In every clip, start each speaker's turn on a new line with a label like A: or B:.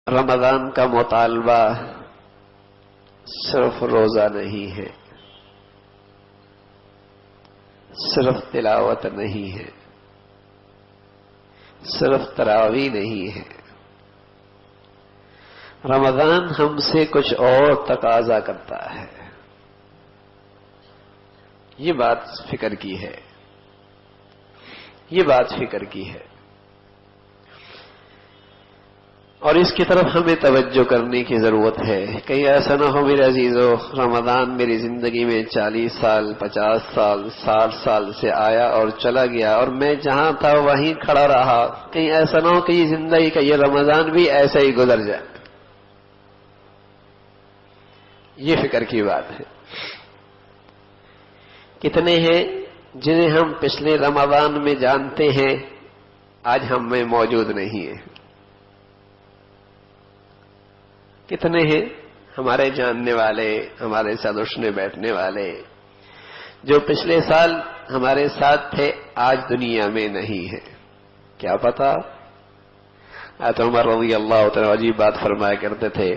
A: رمضان کا مطالبہ صرف روزہ نہیں ہے، صرف تلاوت نہیں ہے، صرف تراویح نہیں ہے۔ رمضان ہم سے کچھ اور تقاضا کرتا ہے۔ یہ بات فکر کی ہے، یہ بات فکر کی ہے، اور اس کی طرف ہمیں توجہ کرنے کی ضرورت ہے۔ کہیں ایسا نہ ہو میرے عزیزو، رمضان میری زندگی میں 40 سال 50 سال 60 سال سے آیا اور چلا گیا، اور میں جہاں تھا وہیں کھڑا رہا۔ کہیں ایسا نہ ہو کہ یہ زندگی کا یہ رمضان بھی ایسا ہی گزر جائے۔ یہ فکر کی بات ہے۔ کتنے ہیں جنہیں ہم پچھلے رمضان میں جانتے ہیں، آج ہم میں موجود نہیں ہیں؟ کتنے ہیں ہمارے جاننے والے، ہمارے ساتھ اٹھنے بیٹھنے والے، جو پچھلے سال ہمارے ساتھ تھے، آج دنیا میں نہیں ہے؟ کیا پتا؟ حضرت عمر رضی اللہ تعالیٰ عجیب بات فرمایا کرتے تھے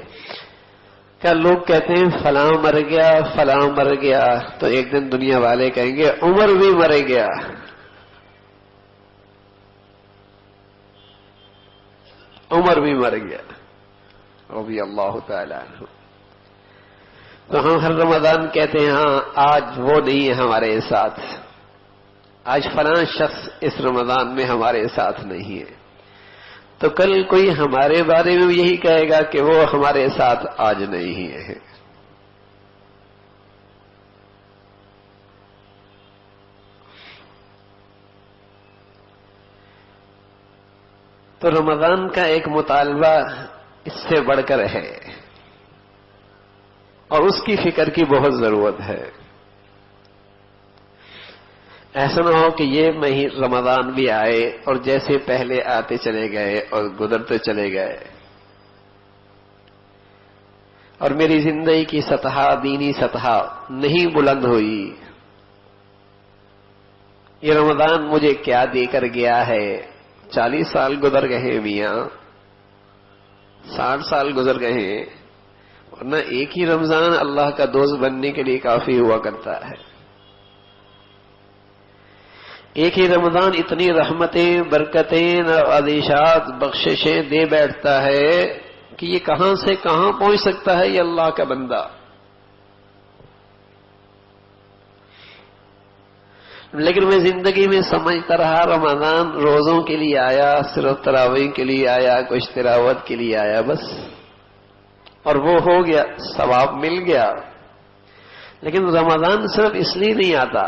A: کہ لوگ کہتے ہیں فلاں مر گیا فلاں مر گیا، تو ایک دن دنیا والے کہیں گے عمر بھی مر گیا۔ عمر بھی مر گیا رضی اللہ تعالیٰ عنہ۔ تو ہم ہر رمضان کہتے ہیں ہاں آج وہ نہیں ہے ہمارے ساتھ، آج فلاں شخص اس رمضان میں ہمارے ساتھ نہیں ہے، تو کل کوئی ہمارے بارے میں یہی کہے گا کہ وہ ہمارے ساتھ آج نہیں ہے۔ تو رمضان کا ایک مطالبہ اس سے بڑھ کر ہے، اور اس کی فکر کی بہت ضرورت ہے۔ ایسا نہ ہو کہ یہ رمضان بھی آئے اور جیسے پہلے آتے چلے گئے اور گزرتے چلے گئے، اور میری زندگی کی سطح، دینی سطح نہیں بلند ہوئی۔ یہ رمضان مجھے کیا دے کر گیا ہے؟ 40 سال گزر گئے میاں، 60 سال گزر گئے ہیں، ورنہ ایک ہی رمضان اللہ کا دوست بننے کے لیے کافی ہوا کرتا ہے۔ ایک ہی رمضان اتنی رحمتیں، برکتیں، عطیات، بخششیں دے بیٹھتا ہے کہ یہ کہاں سے کہاں پہنچ سکتا ہے یہ اللہ کا بندہ۔ لیکن میں زندگی میں سمجھتا رہا رمضان روزوں کے لیے آیا، صرف تراویح کے لیے آیا، کچھ تلاوت کے لیے آیا بس، اور وہ ہو گیا، ثواب مل گیا۔ لیکن رمضان صرف اس لیے نہیں آتا۔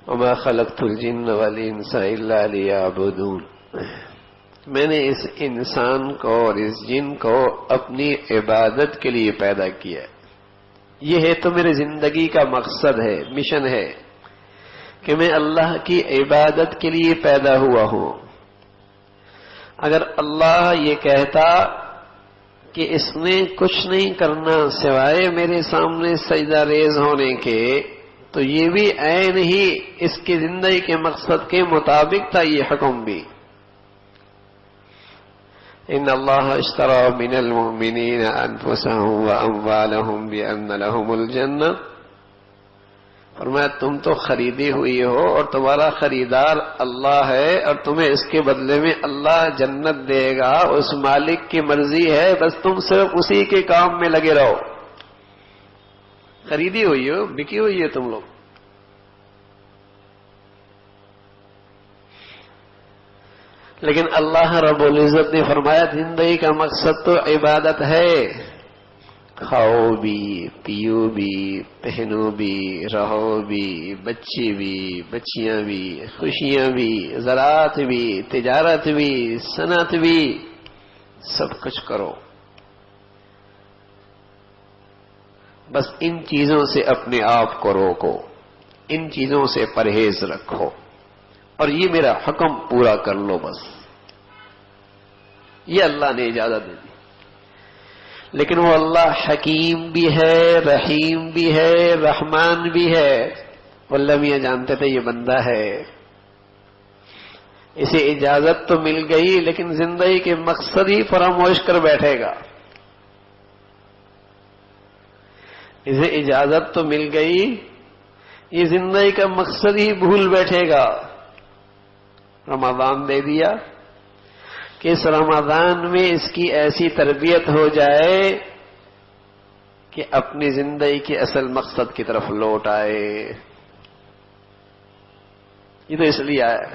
A: وَمَا خَلَقْتُ الْجِنَّ وَالْإِنسَ إِلَّا لِيَعْبُدُونَ، میں نے اس انسان کو اور اس جن کو اپنی عبادت کے لیے پیدا کیا۔ یہ ہے تو میری زندگی کا مقصد ہے، مشن ہے کہ میں اللہ کی عبادت کے لیے پیدا ہوا ہوں۔ اگر اللہ یہ کہتا کہ اس نے کچھ نہیں کرنا سوائے میرے سامنے سجدہ ریز ہونے کے، تو یہ بھی عین ہی اس کی زندگی کے مقصد کے مطابق تھا یہ حکم بھی۔ ان اللہ اشترى من المؤمنین انفسهم واموالهم بان لهم الجنہ، فرمایا تم تو خریدی ہوئی ہو اور تمہارا خریدار اللہ ہے، اور تمہیں اس کے بدلے میں اللہ جنت دے گا، اس مالک کی مرضی ہے، بس تم صرف اسی کے کام میں لگے رہو۔ خریدی ہوئی ہو، بکی ہوئی ہے تم لوگ۔ لیکن اللہ رب العزت نے فرمایا زندگی کا مقصد تو عبادت ہے۔ کھاؤ بھی، پیو بھی، پہنو بھی، رہو بھی، بچے بھی، بچیاں بھی، خوشیاں بھی، زراعت بھی، تجارت بھی، صنعت بھی، سب کچھ کرو، بس ان چیزوں سے اپنے آپ کو روکو، ان چیزوں سے پرہیز رکھو، اور یہ میرا حکم پورا کر لو بس۔ یہ اللہ نے اجازت دے دی۔ لیکن وہ اللہ حکیم بھی ہے، رحیم بھی ہے، رحمان بھی ہے۔ واللہ میاں جانتے تھے یہ بندہ ہے، اسے اجازت تو مل گئی لیکن زندگی کے مقصد ہی فراموش کر بیٹھے گا. اسے اجازت تو مل گئی، یہ زندگی کا مقصد ہی بھول بیٹھے گا. رمضان دے دیا کہ اس رمضان میں اس کی ایسی تربیت ہو جائے کہ اپنی زندگی کے اصل مقصد کی طرف لوٹ آئے. یہ تو اس لیے آیا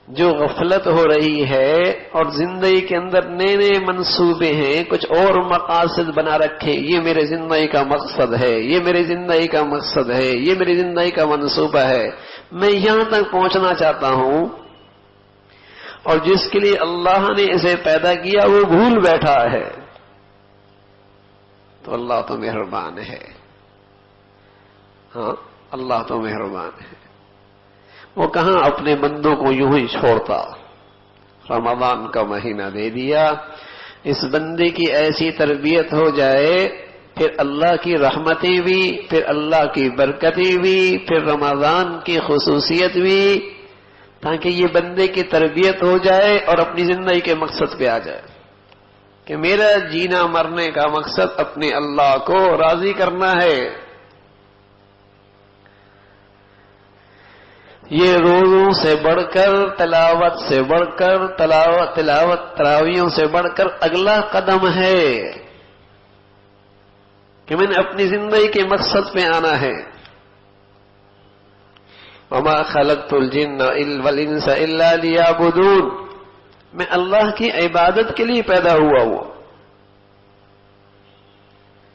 A: جو غفلت ہو رہی ہے اور زندگی کے اندر نئے نئے منصوبے ہیں، کچھ اور مقاصد بنا رکھے، یہ میرے زندگی کا مقصد ہے، یہ میری زندگی کا مقصد ہے، یہ میری زندگی کا منصوبہ ہے، میں یہاں تک پہنچنا چاہتا ہوں، اور جس کے لیے اللہ نے اسے پیدا کیا وہ بھول بیٹھا ہے. تو اللہ تو مہربان ہے. ہاں اللہ تو مہربان ہے. وہ کہاں اپنے بندوں کو یوں ہی چھوڑتا. رمضان کا مہینہ دے دیا، اس بندے کی ایسی تربیت ہو جائے، پھر اللہ کی رحمتیں بھی، پھر اللہ کی برکتیں بھی، پھر رمضان کی خصوصیت بھی، تاکہ یہ بندے کی تربیت ہو جائے اور اپنی زندگی کے مقصد پہ آ جائے کہ میرا جینا مرنے کا مقصد اپنے اللہ کو راضی کرنا ہے. یہ روزوں سے بڑھ کر، تلاوت سے بڑھ کر، تراویحوں سے بڑھ کر اگلا قدم ہے کہ میں نے اپنی زندگی کے مقصد پہ آنا ہے. وما خلقت الجن والانس الا ليعبدون، میں اللہ کی عبادت کے لیے پیدا ہوا ہوں.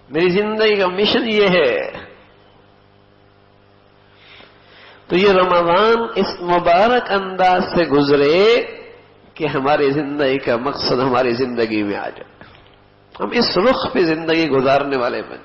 A: میری زندگی کا مشن یہ ہے. تو یہ رمضان اس مبارک انداز سے گزرے کہ ہماری زندگی کا مقصد ہماری زندگی میں آ جائے، ہم اس رخ پہ زندگی گزارنے والے بن.